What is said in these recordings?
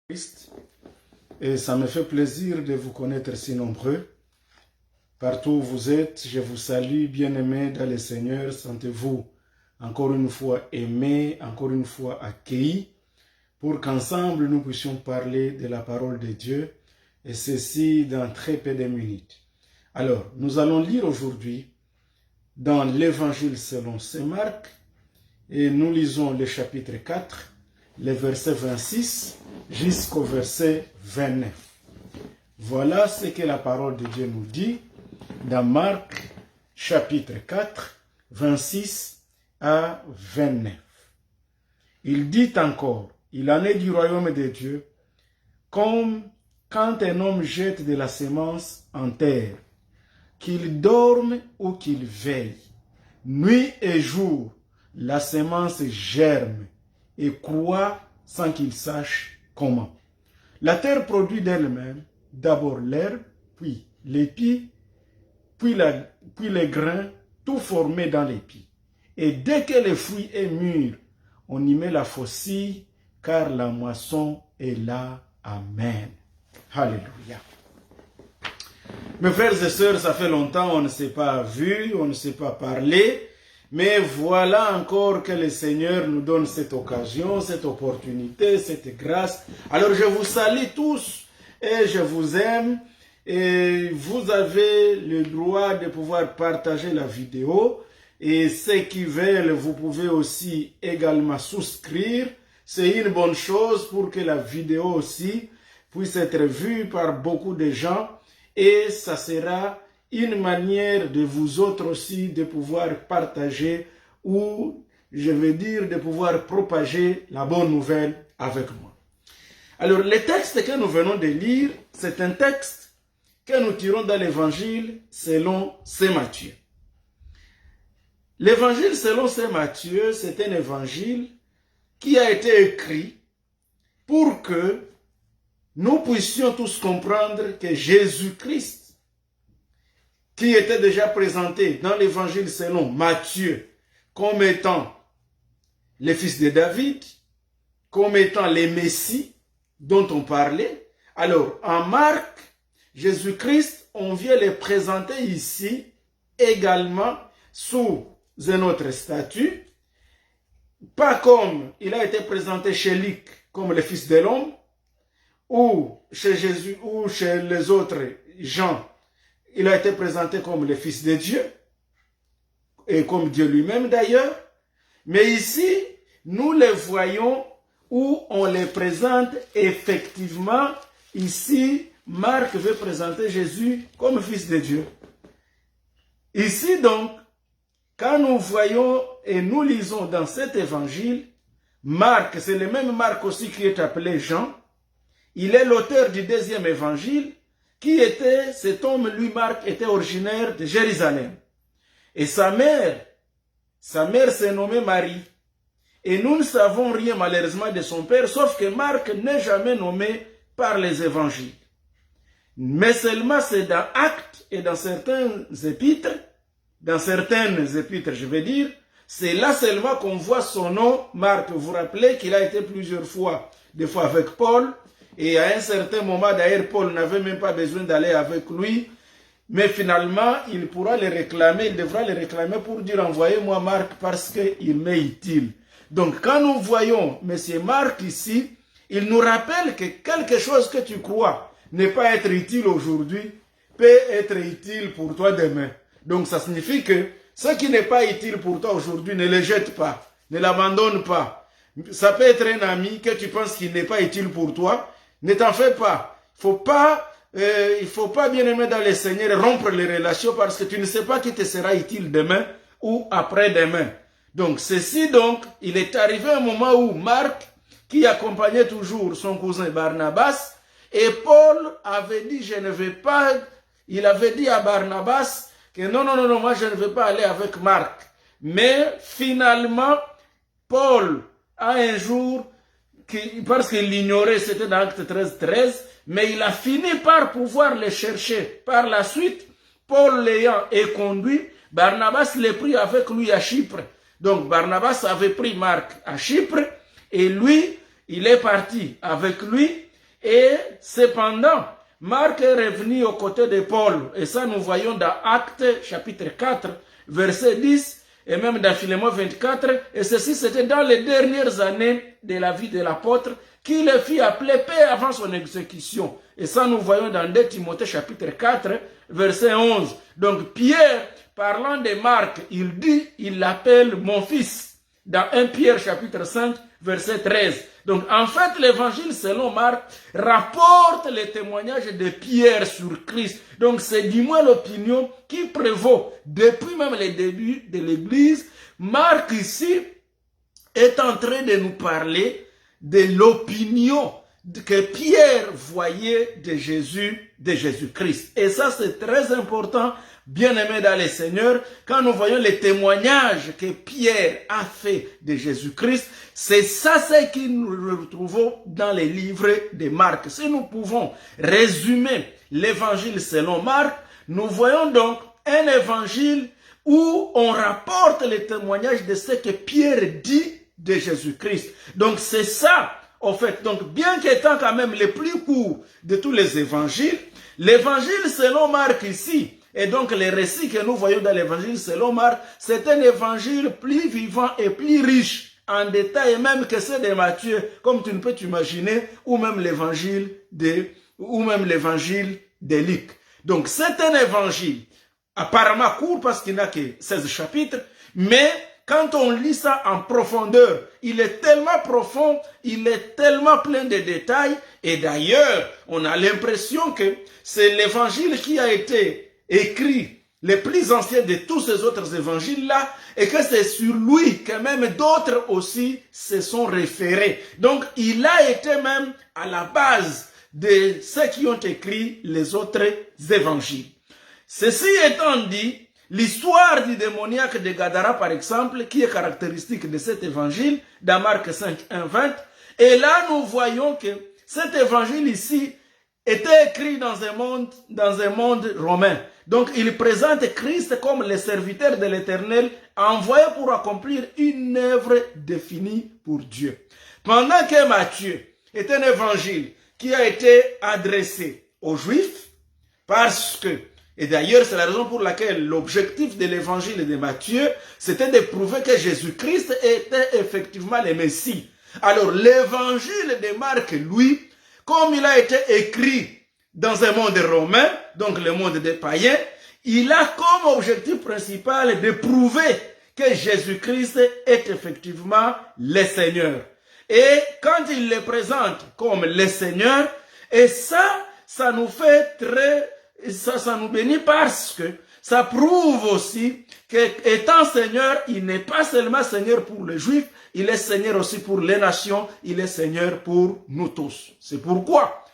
Christ, et ça me fait plaisir de vous connaître si nombreux. Partout où vous êtes, je vous salue, bien-aimés dans le Seigneur. Sentez-vous encore une fois aimés, encore une fois accueillis, pour qu'ensemble nous puissions parler de la parole de Dieu, et ceci dans très peu de minutes. Alors, nous allons lire aujourd'hui dans l'Évangile selon saint Marc, et nous lisons le chapitre 4, le verset 26 jusqu'au verset 29. Voilà ce que la parole de Dieu nous dit dans Marc chapitre 4, 26 à 29. Il dit encore, il en est du royaume de Dieu, comme quand un homme jette de la semence en terre, qu'il dorme ou qu'il veille. Nuit et jour, la semence germe et croît sans qu'il sache comment. La terre produit d'elle-même d'abord l'herbe, puis l'épi, puis les grains, tout formé dans l'épi. Et dès que le fruit est mûr, on y met la faucille, car la moisson est là. Amen. Alléluia. Mes frères et sœurs, ça fait longtemps, on ne s'est pas vu, on ne s'est pas parlé, mais voilà encore que le Seigneur nous donne cette occasion, cette opportunité, cette grâce. Alors je vous salue tous et je vous aime. Et vous avez le droit de pouvoir partager la vidéo. Et ceux qui veulent, vous pouvez aussi également souscrire. C'est une bonne chose pour que la vidéo aussi puisse être vue par beaucoup de gens. Et ça sera une manière de vous autres aussi de pouvoir partager ou, je veux dire, de pouvoir propager la bonne nouvelle avec moi. Alors, le texte que nous venons de lire, c'est un texte que nous tirons dans l'évangile selon saint Matthieu. L'évangile selon saint Matthieu, c'est un évangile qui a été écrit pour que nous puissions tous comprendre que Jésus-Christ, qui était déjà présenté dans l'évangile selon Matthieu comme étant le fils de David, comme étant le Messie dont on parlait. Alors, en Marc, Jésus-Christ, on vient le présenter ici également sous un autre statut, pas comme il a été présenté chez Luc comme le fils de l'homme, ou chez Jésus, ou chez les autres gens, il a été présenté comme le fils de Dieu, et comme Dieu lui-même d'ailleurs, mais ici, nous le voyons où on les présente effectivement. Ici, Marc veut présenter Jésus comme fils de Dieu. Ici donc, quand nous voyons et nous lisons dans cet évangile, Marc, c'est le même Marc aussi qui est appelé Jean, il est l'auteur du deuxième évangile, qui était, cet homme, lui, Marc, était originaire de Jérusalem. Et sa mère s'est nommée Marie. Et nous ne savons rien malheureusement de son père, sauf que Marc n'est jamais nommé par les évangiles. Mais seulement c'est dans Actes et dans certaines épîtres, je veux dire, c'est là seulement qu'on voit son nom, Marc. Vous vous rappelez qu'il a été plusieurs fois, des fois avec Paul, et à un certain moment, d'ailleurs, Paul n'avait même pas besoin d'aller avec lui, mais finalement, il pourra le réclamer, il devra le réclamer pour dire, envoyez-moi Marc parce qu'il m'est utile. Donc, quand nous voyons M. Marc ici, il nous rappelle que quelque chose que tu crois ne pas être utile aujourd'hui peut être utile pour toi demain. Donc, ça signifie que ce qui n'est pas utile pour toi aujourd'hui, ne le jette pas, ne l'abandonne pas. Ça peut être un ami que tu penses qu'il n'est pas utile pour toi, ne t'en fais pas. Il faut pas, bien aimé dans le Seigneur, rompre les relations parce que tu ne sais pas qui te sera utile demain ou après-demain. Donc, ceci donc, il est arrivé un moment où Marc, qui accompagnait toujours son cousin Barnabas, et Paul avait dit, je ne vais pas, il avait dit à Barnabas que non, moi je ne vais pas aller avec Marc. Mais finalement, Paul, a un jour, parce qu'il l'ignorait, c'était dans Acte 13, mais il a fini par pouvoir le chercher. Par la suite, Paul l'ayant conduit, Barnabas l'a pris avec lui à Chypre. Donc Barnabas avait pris Marc à Chypre, et lui, il est parti avec lui, Et cependant, Marc est revenu aux côtés de Paul. Et ça, nous voyons dans Actes chapitre 4, verset 10, et même dans Philémon 24. Et ceci, c'était dans les dernières années de la vie de l'apôtre, qui le fit appeler paix avant son exécution. Et ça, nous voyons dans 2 Timothée chapitre 4, verset 11. Donc, Pierre, parlant de Marc, il dit, il l'appelle mon fils. Dans 1 Pierre chapitre 5, verset 13. Donc, en fait, l'évangile selon Marc rapporte les témoignages de Pierre sur Christ. Donc, c'est du moins l'opinion qui prévaut depuis même les débuts de l'Église. Marc ici est en train de nous parler de l'opinion que Pierre voyait de Jésus-Christ. Et ça, c'est très important, bien aimé dans le Seigneur, quand nous voyons les témoignages que Pierre a fait de Jésus-Christ, c'est ça ce que nous retrouvons dans les livres de Marc. Si nous pouvons résumer l'évangile selon Marc, nous voyons donc un évangile où on rapporte les témoignages de ce que Pierre dit de Jésus-Christ. Donc c'est ça, en fait. Donc bien qu'étant quand même le plus court de tous les évangiles, l'évangile selon Marc ici, et donc les récits que nous voyons dans l'évangile selon Marc, c'est un évangile plus vivant et plus riche en détail même que ceux de Matthieu, comme tu ne peux t'imaginer, ou même l'évangile de Luc. Donc c'est un évangile apparemment court parce qu'il n'a que 16 chapitres, mais quand on lit ça en profondeur, il est tellement profond, il est tellement plein de détails, et d'ailleurs, on a l'impression que c'est l'évangile qui a été écrit, le plus ancien de tous ces autres évangiles-là, et que c'est sur lui que même d'autres aussi se sont référés. Donc, il a été même à la base de ceux qui ont écrit les autres évangiles. Ceci étant dit, l'histoire du démoniaque de Gadara, par exemple, qui est caractéristique de cet évangile, dans Marc 5, 1, 20, et là nous voyons que cet évangile ici était écrit dans un monde romain. Donc il présente Christ comme le serviteur de l'Éternel, envoyé pour accomplir une œuvre définie pour Dieu. Pendant que Matthieu est un évangile qui a été adressé aux Juifs, parce que, et d'ailleurs, c'est la raison pour laquelle l'objectif de l'évangile de Matthieu, c'était de prouver que Jésus-Christ était effectivement le Messie. Alors, l'évangile de Marc, lui, comme il a été écrit dans un monde romain, donc le monde des païens, il a comme objectif principal de prouver que Jésus-Christ est effectivement le Seigneur. Et quand il le présente comme le Seigneur, et ça nous fait ça nous bénit parce que ça prouve aussi qu'étant Seigneur, il n'est pas seulement Seigneur pour les Juifs, il est Seigneur aussi pour les nations, il est Seigneur pour nous tous. C'est pourquoi,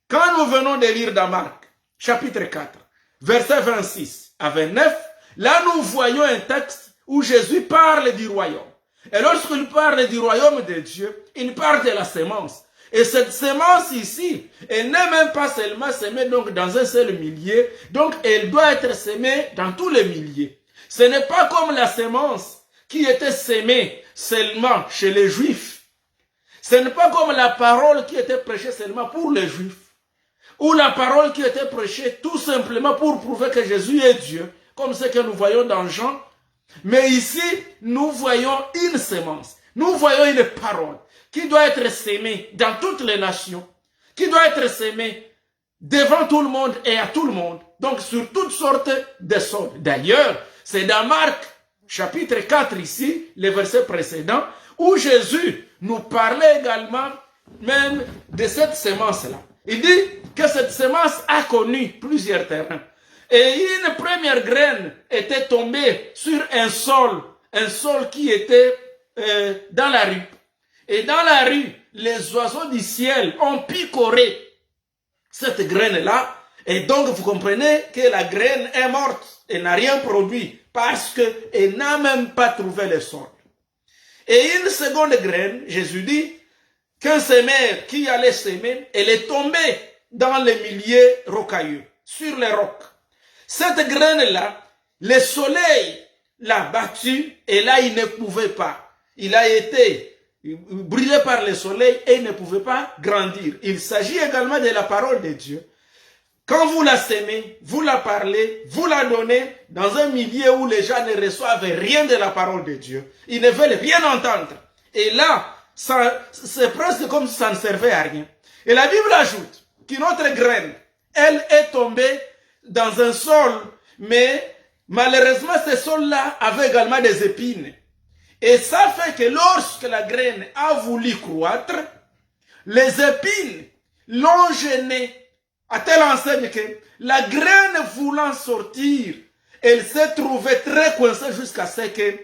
quand nous venons de lire dans Marc, chapitre 4, verset 26 à 29, là nous voyons un texte où Jésus parle du royaume. Et lorsqu'il parle du royaume de Dieu, il parle de la sémence. Et cette sémence ici, elle n'est même pas seulement semée donc dans un seul millier, donc elle doit être semée dans tous les milliers. Ce n'est pas comme la sémence qui était sémée seulement chez les Juifs. Ce n'est pas comme la parole qui était prêchée seulement pour les Juifs, ou la parole qui était prêchée tout simplement pour prouver que Jésus est Dieu, comme ce que nous voyons dans Jean. Mais ici, nous voyons une sémence, nous voyons une parole qui doit être sémée dans toutes les nations, qui doit être sémée devant tout le monde et à tout le monde, donc sur toutes sortes de sortes. D'ailleurs, c'est dans Marc, chapitre 4 ici, le verset précédent, où Jésus nous parlait également même de cette sémence-là. Il dit que cette sémence a connu plusieurs terrains. Et une première graine était tombée sur un sol qui était dans la rue. Et dans la rue, les oiseaux du ciel ont picoré cette graine-là. Et donc, vous comprenez que la graine est morte et n'a rien produit parce qu'elle n'a même pas trouvé le sol. Et une seconde graine, Jésus dit, qu'un semeur qui allait s'aimer, elle est tombée dans les milieux rocailleux, sur les rocs. Cette graine-là, le soleil l'a battue et là, il ne pouvait pas. Il a été brûlé par le soleil et ne pouvait pas grandir. Il s'agit également de la parole de Dieu. Quand vous la semez, vous la parlez, vous la donnez dans un milieu où les gens ne reçoivent rien de la parole de Dieu. Ils ne veulent rien entendre. Et là, c'est presque comme si ça ne servait à rien. Et la Bible ajoute qu'une autre graine, elle est tombée dans un sol, mais malheureusement, ce sol-là avait également des épines. Et ça fait que lorsque la graine a voulu croître, les épines l'ont gênée. À telle enseigne que la graine voulant sortir, elle s'est trouvée très coincée jusqu'à ce que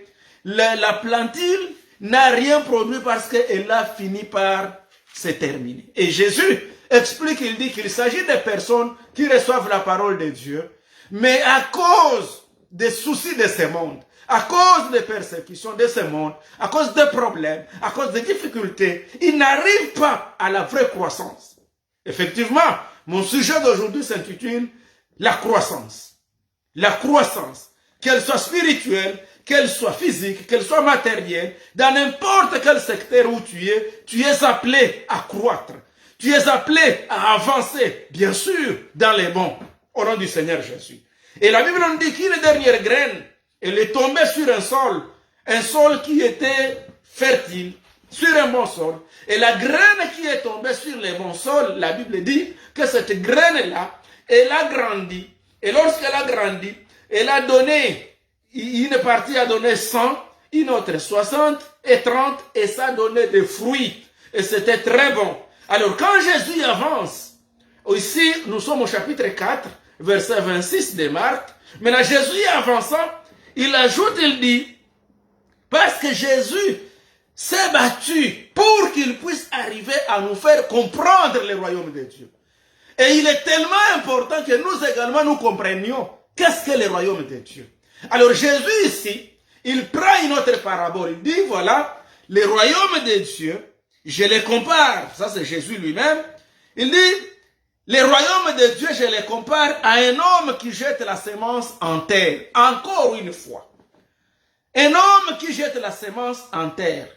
la plantule n'a rien produit parce qu'elle a fini par se terminer. Et Jésus explique, il dit qu'il s'agit de personnes qui reçoivent la parole de Dieu, mais à cause des soucis de ce monde, à cause des persécutions de ce monde, à cause des problèmes, à cause des difficultés, ils n'arrivent pas à la vraie croissance. Effectivement, mon sujet d'aujourd'hui s'intitule la croissance. La croissance, qu'elle soit spirituelle, qu'elle soit physique, qu'elle soit matérielle, dans n'importe quel secteur où tu es appelé à croître. Tu es appelé à avancer, bien sûr, dans les bons, au nom du Seigneur Jésus. Et la Bible nous dit qu'une dernière graine, elle est tombée sur un sol qui était fertile, sur un bon sol. Et la graine qui est tombée sur les bons sols, la Bible dit que cette graine-là, elle a grandi. Et lorsqu'elle a grandi, elle a donné, une partie a donné 100, une autre 60 et 30, et ça a donné des fruits. Et c'était très bon. Alors quand Jésus avance, ici nous sommes au chapitre 4, verset 26 de Marc, maintenant Jésus avançant, il ajoute, il dit, parce que Jésus s'est battu pour qu'il puisse arriver à nous faire comprendre le royaume de Dieu. Et il est tellement important que nous également nous comprenions qu'est-ce que le royaume de Dieu. Alors Jésus ici, il prend une autre parabole. Il dit, voilà, le royaume de Dieu, je le compare, ça c'est Jésus lui-même, il dit, le royaume de Dieu, je le compare à un homme qui jette la semence en terre. Encore une fois. Un homme qui jette la semence en terre.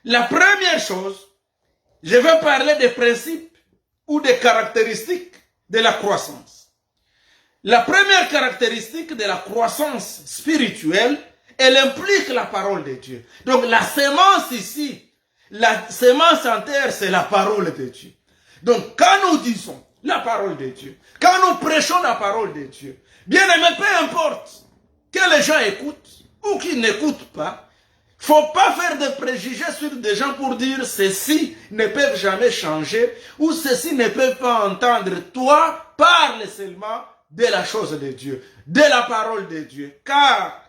La première chose, je vais parler des principes ou des caractéristiques de la croissance. La première caractéristique de la croissance spirituelle, elle implique la parole de Dieu. Donc la semence ici, la semence en terre, c'est la parole de Dieu. Donc quand nous disons la parole de Dieu, quand nous prêchons la parole de Dieu, bien aimé, peu importe que les gens écoutent ou qu'ils n'écoutent pas, il ne faut pas faire de préjugés sur des gens pour dire ceux-ci ne peuvent jamais changer ou ceux-ci ne peuvent pas entendre. Toi, parle seulement de la chose de Dieu, de la parole de Dieu. Car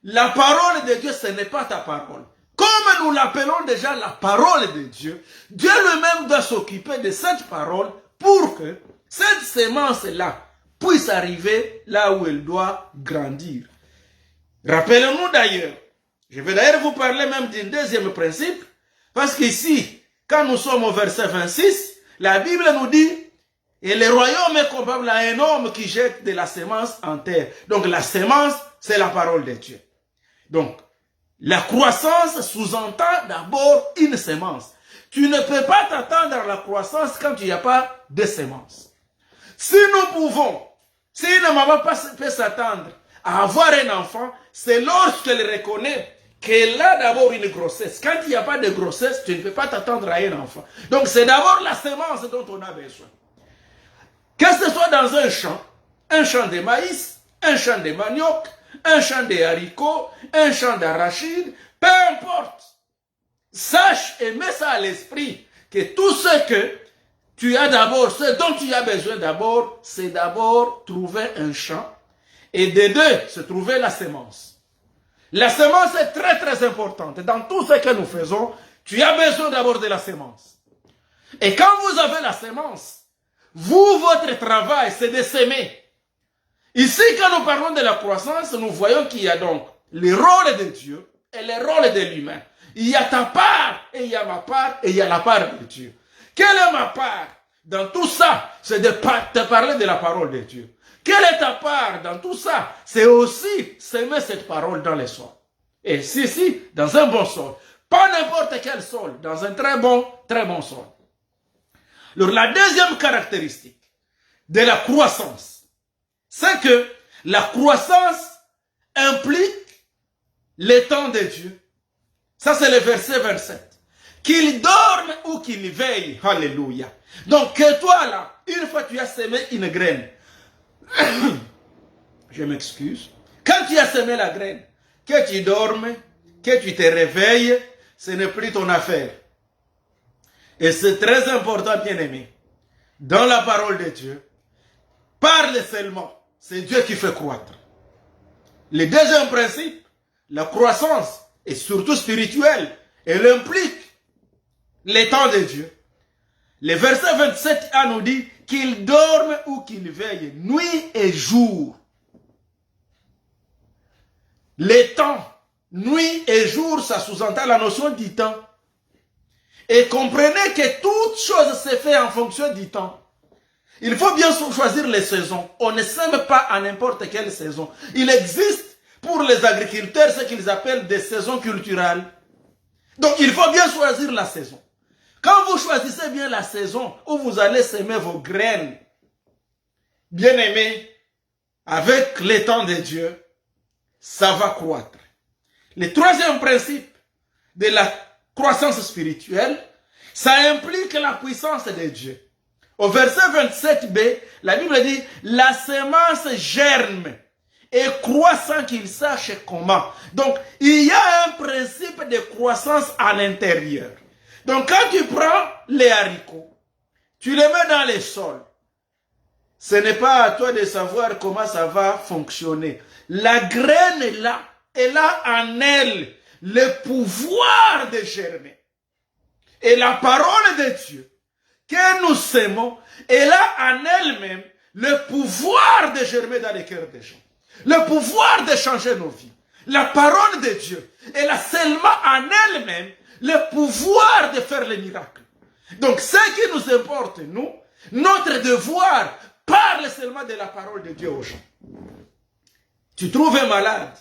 la parole de Dieu, ce n'est pas ta parole. Comme nous l'appelons déjà la parole de Dieu, Dieu lui-même doit s'occuper de cette parole pour que cette semence-là puisse arriver là où elle doit grandir. Rappelons-nous d'ailleurs, je vais d'ailleurs vous parler même d'un deuxième principe, parce qu'ici, quand nous sommes au verset 26, la Bible nous dit, et le royaume est comparable à un homme qui jette de la semence en terre. Donc la semence, c'est la parole de Dieu. Donc, la croissance sous-entend d'abord une semence. Tu ne peux pas t'attendre à la croissance quand il n'y a pas de semence. Si nous pouvons, si une maman peut s'attendre à avoir un enfant, c'est lorsqu'elle reconnaît qu'elle a d'abord une grossesse. Quand il n'y a pas de grossesse, tu ne peux pas t'attendre à un enfant. Donc c'est d'abord la semence dont on a besoin. Que ce soit dans un champ de maïs, un champ de manioc, un champ de haricots, un champ d'arachide, peu importe. Sache et mets ça à l'esprit que tout ce que tu as d'abord, ce dont tu as besoin d'abord, c'est d'abord trouver un champ et de deux, se trouver la semence. La semence est très très importante. Dans tout ce que nous faisons, tu as besoin d'abord de la semence. Et quand vous avez la semence, vous, votre travail, c'est de s'aimer. Ici, quand nous parlons de la croissance, nous voyons qu'il y a donc le rôle de Dieu et le rôle de l'humain. Il y a ta part, et il y a ma part, et il y a la part de Dieu. Quelle est ma part dans tout ça? C'est de te parler de la parole de Dieu. Quelle est ta part dans tout ça? C'est aussi s'aimer cette parole dans les sols. Et si, dans un bon sol. Pas n'importe quel sol, dans un très bon sol. Alors, la deuxième caractéristique de la croissance, c'est que la croissance implique l'étang de Dieu. Ça, c'est le verset 27. Qu'il dorme ou qu'il veille. Alléluia. Donc, que toi, là, une fois que tu as semé une graine, je m'excuse, quand tu as semé la graine, que tu dormes, que tu te réveilles, ce n'est plus ton affaire. Et c'est très important, bien aimé. Dans la parole de Dieu, parle seulement. C'est Dieu qui fait croître. Le deuxième principe, la croissance, est surtout spirituelle. Elle implique l'étang de Dieu. Le verset 27a nous dit qu'il dorme ou qu'il veille, nuit et jour. Les temps, nuit et jour, ça sous-entend la notion du temps. Et comprenez que toute chose se fait en fonction du temps. Il faut bien choisir les saisons. On ne sème pas à n'importe quelle saison. Il existe pour les agriculteurs ce qu'ils appellent des saisons culturelles. Donc il faut bien choisir la saison. Quand vous choisissez bien la saison où vous allez semer vos graines, bien aimés, avec l'étang de Dieu, ça va croître. Le troisième principe de la croissance spirituelle, ça implique la puissance de Dieu. Au verset 27b, la Bible dit, la semence germe et croît sans qu'il sache comment. Donc, il y a un principe de croissance à l'intérieur. Donc, quand tu prends les haricots, tu les mets dans les sols. Ce n'est pas à toi de savoir comment ça va fonctionner. La graine est là. Elle a en elle le pouvoir de germer. Et la parole de Dieu que nous sémons, elle a en elle-même le pouvoir de germer dans les cœurs des gens. Le pouvoir de changer nos vies. La parole de Dieu, elle a seulement en elle-même le pouvoir de faire les miracles. Donc, ce qui nous importe, nous, notre devoir, parle seulement de la parole de Dieu aux gens. Tu trouves un malade,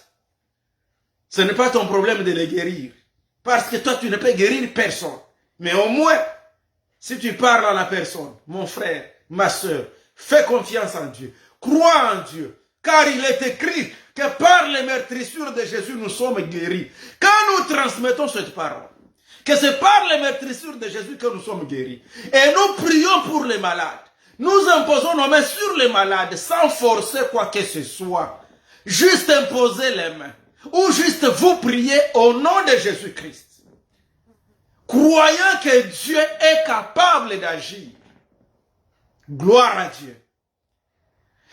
ce n'est pas ton problème de le guérir. Parce que toi, tu ne peux guérir personne. Mais au moins, si tu parles à la personne, mon frère, ma soeur, fais confiance en Dieu. Crois en Dieu. Car il est écrit que par les meurtrissures de Jésus, nous sommes guéris. Quand nous transmettons cette parole, que c'est par les meurtrissures de Jésus que nous sommes guéris. Et nous prions pour les malades. Nous imposons nos mains sur les malades sans forcer quoi que ce soit. Juste imposer les mains. Ou juste vous prier au nom de Jésus-Christ. Croyant que Dieu est capable d'agir. Gloire à Dieu.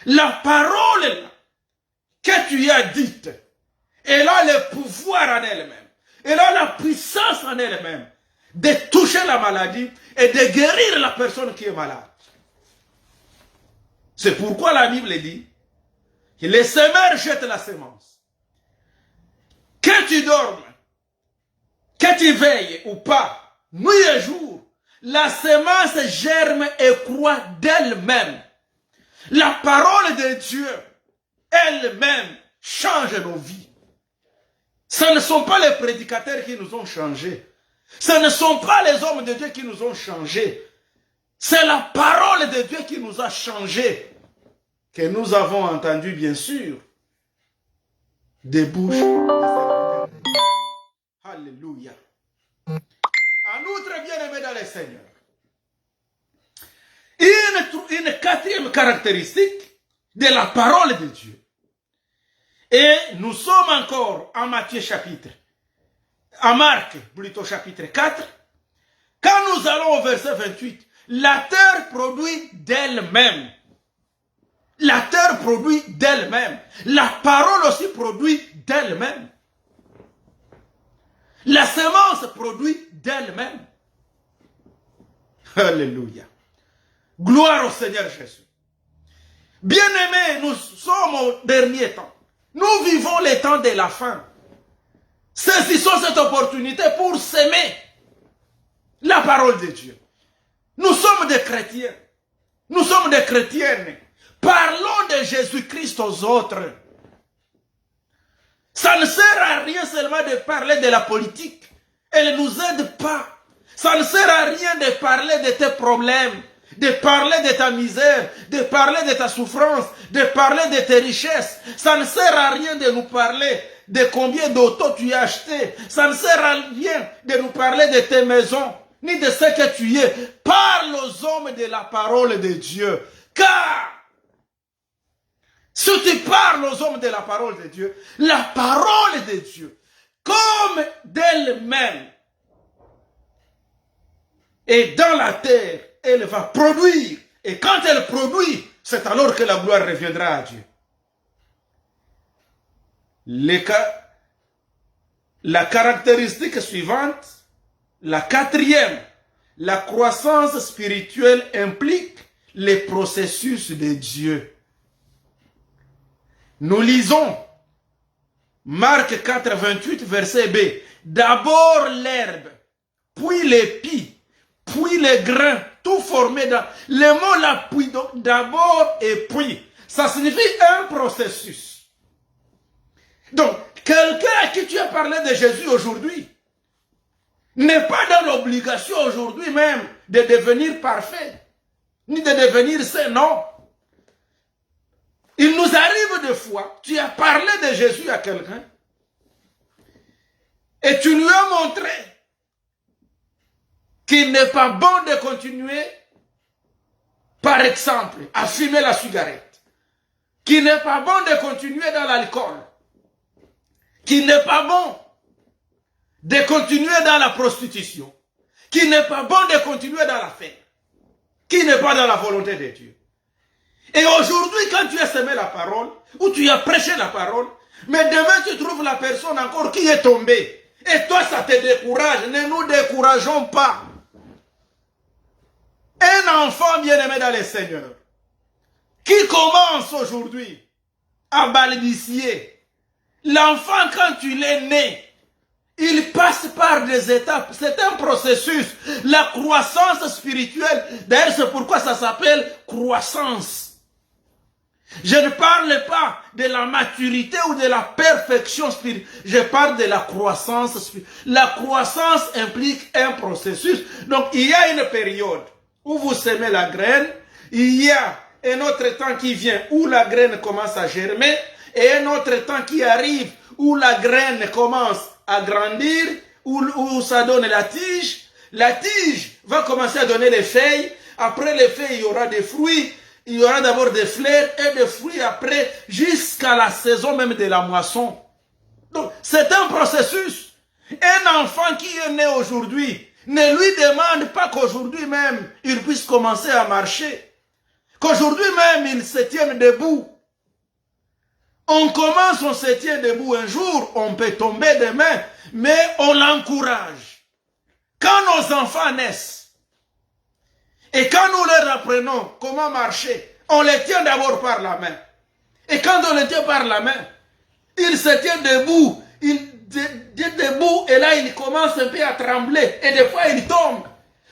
La parole que tu as dite, elle a le pouvoir en elle-même. Elle a la puissance en elle-même de toucher la maladie et de guérir la personne qui est malade. C'est pourquoi la Bible dit que les semeurs jettent la semence. Que tu dormes, que tu veilles ou pas, nuit et jour, la semence germe et croît d'elle-même. La parole de Dieu elle-même change nos vies. Ce ne sont pas les prédicateurs qui nous ont changés. Ce ne sont pas les hommes de Dieu qui nous ont changés. C'est la parole de Dieu qui nous a changés. Que nous avons entendu, bien sûr, des bouches des serviteurs. Alléluia. En outre, bien-aimés dans le Seigneur, une quatrième caractéristique de la parole de Dieu. Et nous sommes encore en Matthieu chapitre, en Marc plutôt chapitre 4. Quand nous allons au verset 28, la terre produit d'elle-même. La terre produit d'elle-même. La parole aussi produit d'elle-même. La semence produit d'elle-même. Alléluia. Gloire au Seigneur Jésus. Bien-aimés, nous sommes au dernier temps. Nous vivons les temps de la fin. Saisissons cette opportunité pour s'aimer la parole de Dieu. Nous sommes des chrétiens. Nous sommes des chrétiennes. Parlons de Jésus-Christ aux autres. Ça ne sert à rien seulement de parler de la politique Elle ne nous aide pas. Ça ne sert à rien de parler de tes problèmes, de parler de ta misère, de parler de ta souffrance, de parler de tes richesses. Ça ne sert à rien de nous parler de combien d'autos tu as acheté. Ça ne sert à rien de nous parler de tes maisons, ni de ce que tu es. Parle aux hommes de la parole de Dieu. Car si tu parles aux hommes de la parole de Dieu, la parole de Dieu, comme d'elle-même, est dans la terre, elle va produire. Et quand elle produit, c'est alors que la gloire reviendra à Dieu. La caractéristique suivante, la quatrième, la croissance spirituelle implique les processus de Dieu. Nous lisons Marc 4, 28, verset B. D'abord l'herbe, puis l'épi, puis les grains, tout formé dans... Le mot là, puis, donc d'abord et puis, ça signifie un processus. Donc, quelqu'un à qui tu as parlé de Jésus aujourd'hui n'est pas dans l'obligation aujourd'hui même de devenir parfait, ni de devenir saint, non. Il nous arrive des fois, tu as parlé de Jésus à quelqu'un et tu lui as montré qu'il n'est pas bon de continuer, par exemple, à fumer la cigarette, qu'il n'est pas bon de continuer dans l'alcool, qu'il n'est pas bon de continuer dans la prostitution, qu'il n'est pas bon de continuer dans la fête, qu'il n'est pas dans la volonté de Dieu. Et aujourd'hui, quand tu as semé la parole, ou tu as prêché la parole, mais demain tu trouves la personne encore qui est tombée, et toi ça te décourage. Ne nous décourageons pas. Un enfant bien-aimé dans le Seigneur, qui commence aujourd'hui à balbutier, l'enfant quand il est né, il passe par des étapes. C'est un processus. La croissance spirituelle, d'ailleurs c'est pourquoi ça s'appelle croissance. Je ne parle pas de la maturité ou de la perfection spirituelle. Je parle de la croissance spirituelle. La croissance implique un processus. Donc il y a une période où vous semez la graine. Il y a un autre temps qui vient où la graine commence à germer. Et un autre temps qui arrive où la graine commence à grandir, où ça donne la tige. La tige va commencer à donner les feuilles. Après les feuilles, il y aura des fruits. Il y aura d'abord des fleurs et des fruits après, jusqu'à la saison même de la moisson. Donc, c'est un processus. Un enfant qui est né aujourd'hui ne lui demande pas qu'aujourd'hui même, il puisse commencer à marcher. Qu'aujourd'hui même, il se tienne debout. On commence, on se tient debout un jour, on peut tomber demain, mais on l'encourage. Quand nos enfants naissent, et quand nous leur apprenons comment marcher, on les tient d'abord par la main. Et quand on les tient par la main, ils se tiennent debout. Ils tiennent debout et là, ils commencent un peu à trembler. Et des fois, ils tombent.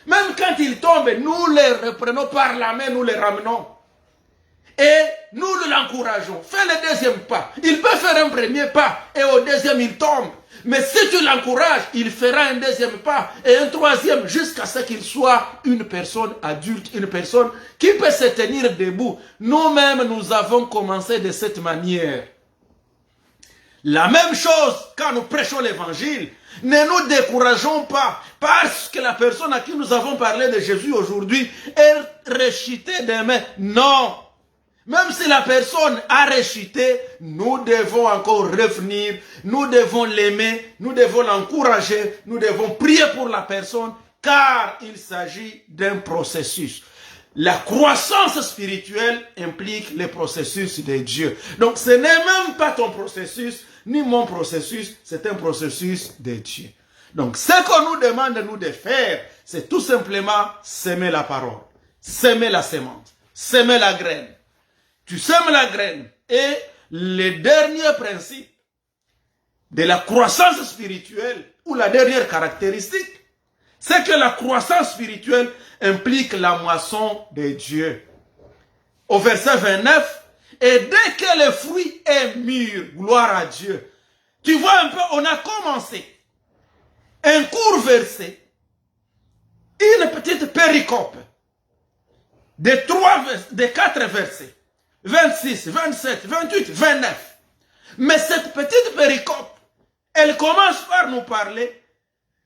Même quand ils tombent, nous les reprenons par la main, nous les ramenons. Et nous l'encourageons. Fais le deuxième pas. Il peut faire un premier pas et au deuxième, il tombe. Mais si tu l'encourages, il fera un deuxième pas et un troisième jusqu'à ce qu'il soit une personne adulte, une personne qui peut se tenir debout. Nous-mêmes, nous avons commencé de cette manière. La même chose quand nous prêchons l'évangile. Ne nous décourageons pas parce que la personne à qui nous avons parlé de Jésus aujourd'hui est rejetée demain. Non. Même si la personne a rechuté, nous devons encore revenir, nous devons l'aimer, nous devons l'encourager, nous devons prier pour la personne, car il s'agit d'un processus. La croissance spirituelle implique le processus de Dieu. Donc ce n'est même pas ton processus, ni mon processus, c'est un processus de Dieu. Donc ce qu'on nous demande nous de faire, c'est tout simplement semer la parole, semer la semence, semer la graine. Tu sèmes la graine. Et le dernier principe de la croissance spirituelle, ou la dernière caractéristique, c'est que la croissance spirituelle implique la moisson de Dieu. Au verset 29, et dès que le fruit est mûr, gloire à Dieu. Tu vois un peu, on a commencé. un court verset, une petite péricope de 4 versets, 26, 27, 28, 29. Mais cette petite péricope, elle commence par nous parler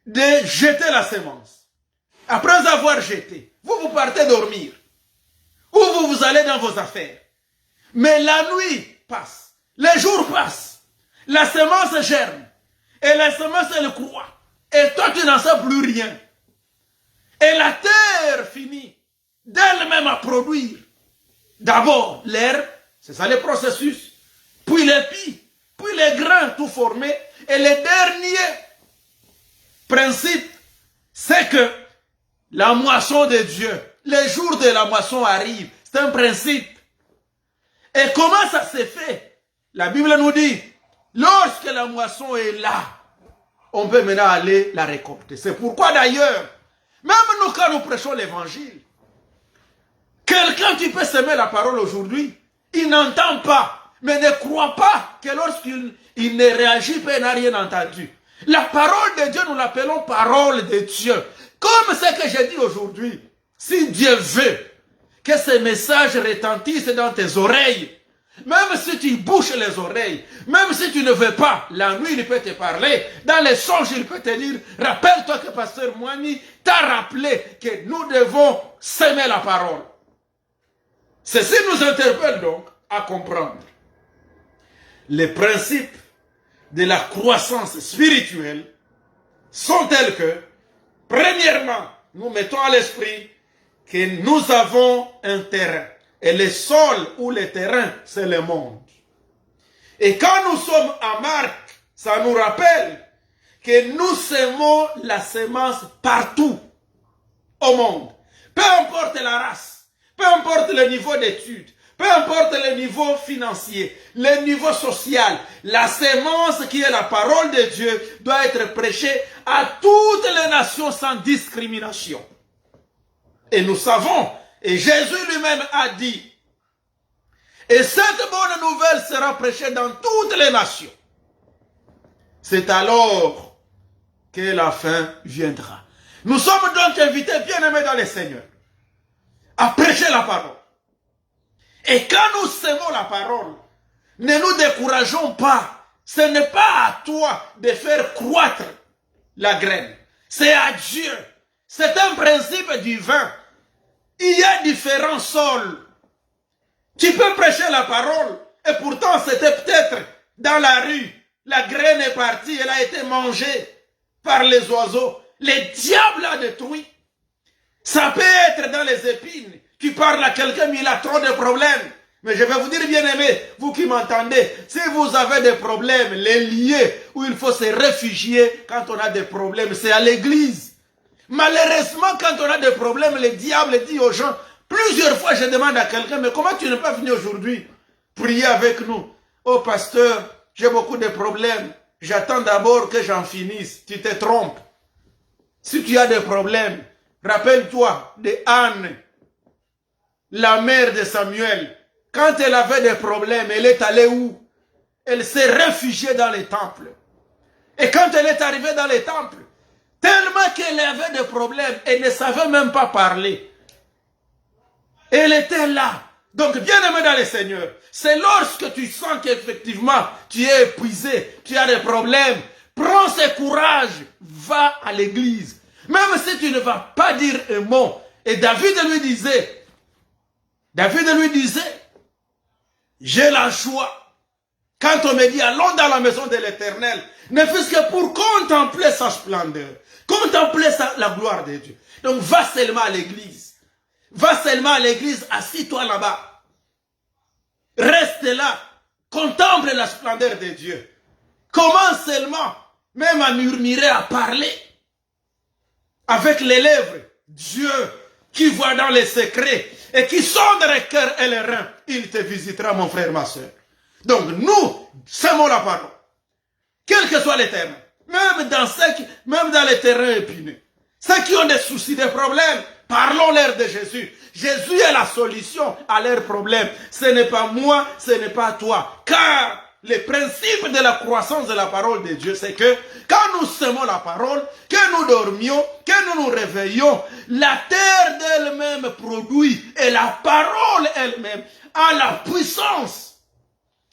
de jeter la semence. Après avoir jeté, vous partez dormir. Ou vous allez dans vos affaires. Mais la nuit passe, les jours passent, la semence germe, et la semence elle croît, et toi tu n'en sais plus rien. Et la terre finit d'elle-même à produire. D'abord l'herbe, c'est ça le processus, puis l'épi, puis les grains tout formés, et le dernier principe, c'est que la moisson de Dieu, les jours de la moisson arrivent, c'est un principe. Et comment ça s'est fait? La Bible nous dit, lorsque la moisson est là, on peut maintenant aller la récolter. C'est pourquoi d'ailleurs, même nous quand nous prêchons l'évangile, quelqu'un qui peut semer la parole aujourd'hui, il n'entend pas, mais ne croit pas que lorsqu'il ne réagit pas, il n'a rien entendu. La parole de Dieu, nous l'appelons parole de Dieu. Comme ce que j'ai dit aujourd'hui, si Dieu veut que ces messages retentissent dans tes oreilles, même si tu bouches les oreilles, même si tu ne veux pas, la nuit il peut te parler, dans les songes il peut te dire, rappelle-toi que pasteur Moani t'a rappelé que nous devons semer la parole. Ceci nous interpelle donc à comprendre les principes de la croissance spirituelle sont tels que, premièrement, nous mettons à l'esprit que nous avons un terrain. Et le sol ou le terrain, c'est le monde. Et quand nous sommes à Marc, ça nous rappelle que nous semons la semence partout au monde. Peu importe la race, peu importe le niveau d'études, peu importe le niveau financier, le niveau social, la semence qui est la parole de Dieu doit être prêchée à toutes les nations sans discrimination. Et nous savons, et Jésus lui-même a dit, et cette bonne nouvelle sera prêchée dans toutes les nations. C'est alors que la fin viendra. Nous sommes donc invités, bien-aimés dans le Seigneur, à prêcher la parole. Et quand nous semons la parole, ne nous décourageons pas. Ce n'est pas à toi de faire croître la graine. C'est à Dieu. C'est un principe divin. Il y a différents sols. Tu peux prêcher la parole et pourtant c'était peut-être dans la rue. La graine est partie, elle a été mangée par les oiseaux. Le diable a détruit. Ça peut être dans les épines. Tu parles à quelqu'un mais il a trop de problèmes. Mais je vais vous dire, bien aimé, vous qui m'entendez, si vous avez des problèmes, les lieux où il faut se réfugier quand on a des problèmes, c'est à l'église. Malheureusement, quand on a des problèmes, le diable dit aux gens, plusieurs fois je demande à quelqu'un, mais comment tu n'es pas venu aujourd'hui prier avec nous? Oh pasteur, j'ai beaucoup de problèmes, j'attends d'abord que j'en finisse. Tu te trompes. Si tu as des problèmes, rappelle-toi de Anne, la mère de Samuel. Quand elle avait des problèmes, elle est allée où? Elle s'est réfugiée dans les temples. Et quand elle est arrivée dans les temples, tellement qu'elle avait des problèmes, elle ne savait même pas parler. Elle était là. Donc, bien aimé dans le Seigneur, c'est lorsque tu sens qu'effectivement, tu es épuisé, tu as des problèmes, prends ce courage, va à l'église. Même si tu ne vas pas dire un mot. Et David lui disait, j'ai la joie. Quand on me dit, allons dans la maison de l'Éternel, ne fût-ce que pour contempler sa splendeur, contempler la gloire de Dieu. Donc, va seulement à l'église. Va seulement à l'église, assis-toi là-bas. Reste là, contemple la splendeur de Dieu. Commence seulement, même à murmurer, à parler. Avec les lèvres, Dieu qui voit dans les secrets et qui sonde les cœurs et les reins, il te visitera, mon frère, ma soeur. Donc nous, semons la parole. Quel que soit les terrains, même dans les terrains épineux. Ceux qui ont des soucis, des problèmes, parlons-leur de Jésus. Jésus est la solution à leurs problèmes. Ce n'est pas moi, ce n'est pas toi. Car le principe de la croissance de la parole de Dieu, c'est que quand nous semons la parole, que nous dormions, que nous nous réveillons, la terre d'elle-même produit et la parole elle-même a la puissance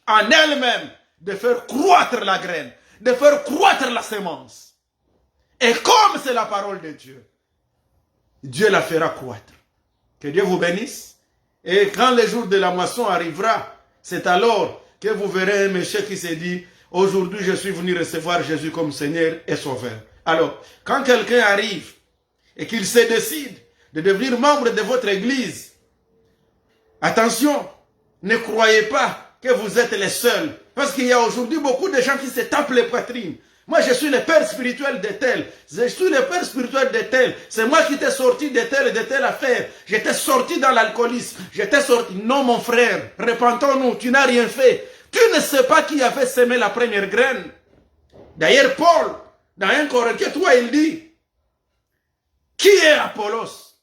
en elle-même de faire croître la graine, de faire croître la semence. Et comme c'est la parole de Dieu, Dieu la fera croître. Que Dieu vous bénisse. Et quand le jour de la moisson arrivera, c'est alors que vous verrez un monsieur qui se dit, aujourd'hui je suis venu recevoir Jésus comme Seigneur et Sauveur. Alors, quand quelqu'un arrive et qu'il se décide de devenir membre de votre église, attention, ne croyez pas que vous êtes les seuls. Parce qu'il y a aujourd'hui beaucoup de gens qui se tapent les poitrines. Moi, je suis le père spirituel de tel. Je suis le père spirituel de tel. C'est moi qui t'ai sorti de telle et de telle affaire. J'étais sorti dans l'alcoolisme. J'étais sorti. Non, mon frère, repentons-nous. Tu n'as rien fait. Tu ne sais pas qui avait semé la première graine. D'ailleurs, Paul, dans 1 Corinthiens 3, il dit, qui est Apollos?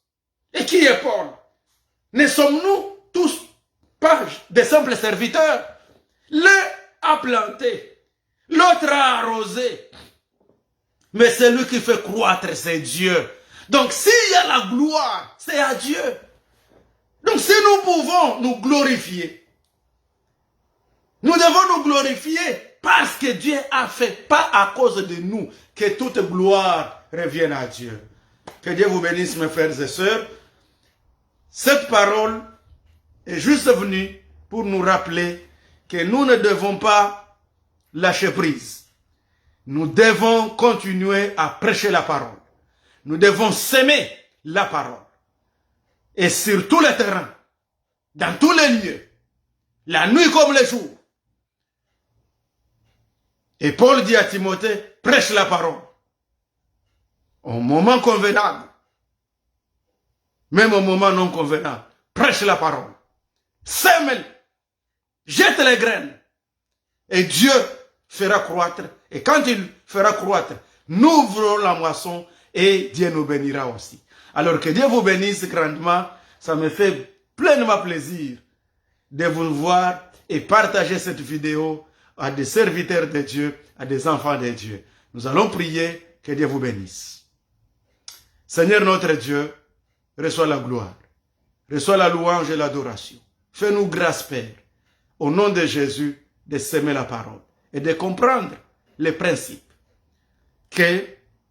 Et qui est Paul? Ne sommes-nous tous pas des simples serviteurs? L'un a planté. L'autre a arrosé. Mais celui qui fait croître, c'est Dieu. Donc s'il y a la gloire, c'est à Dieu. Donc si nous pouvons nous glorifier, nous devons nous glorifier parce que Dieu a fait, pas à cause de nous, que toute gloire revienne à Dieu. Que Dieu vous bénisse, mes frères et sœurs. Cette parole est juste venue pour nous rappeler que nous ne devons pas lâcher prise. Nous devons continuer à prêcher la parole. Nous devons s'aimer la parole. Et sur tous les terrains, dans tous les lieux, la nuit comme le jour. Et Paul dit à Timothée, prêche la parole. Au moment convenable, même au moment non convenable, prêche la parole. Sème, jette les graines. Et Dieu fera croître. Et quand il fera croître, nous ouvrons la moisson et Dieu nous bénira aussi. Alors que Dieu vous bénisse grandement. Ça me fait pleinement plaisir de vous voir et partager cette vidéo à des serviteurs de Dieu, à des enfants de Dieu. Nous allons prier, que Dieu vous bénisse. Seigneur notre Dieu, reçois la gloire, reçois la louange et l'adoration. Fais-nous grâce, Père, au nom de Jésus, de s'aimer la parole et de comprendre les principes. Que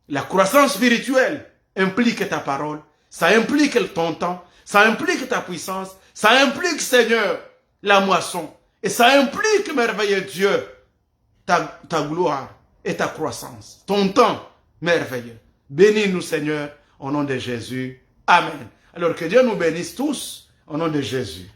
la croissance spirituelle implique ta parole, ça implique ton temps, ça implique ta puissance, ça implique, Seigneur, la moisson. Et ça implique, merveilleux Dieu, ta gloire et ta croissance, ton temps merveilleux. Bénis-nous, Seigneur, au nom de Jésus. Amen. Alors que Dieu nous bénisse tous, au nom de Jésus.